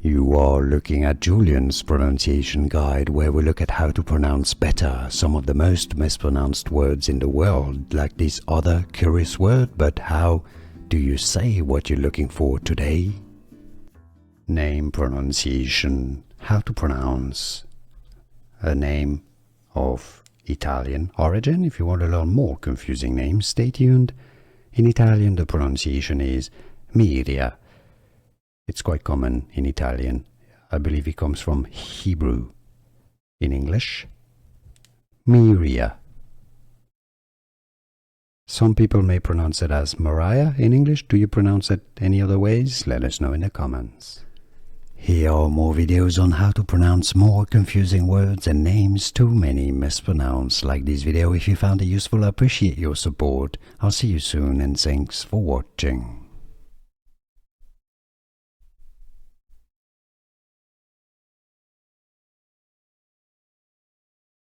You are looking at Julian's pronunciation guide, where we look at how to pronounce better some of the most mispronounced words in the world, like this other curious word. But how do you say what you're looking for today? Name pronunciation. How to pronounce a name of Italian origin. If you want to learn more confusing names, stay tuned. In Italian, the pronunciation is Miria. It's quite common in Italian. I believe it comes from Hebrew. In English, Miria. Some people may pronounce it as Mariah in English. Do you pronounce it any other ways? Let us know in the comments. Here are more videos on how to pronounce more confusing words and names too many mispronounced. Like this video if you found it useful. I appreciate your support. I'll see you soon and thanks for watching.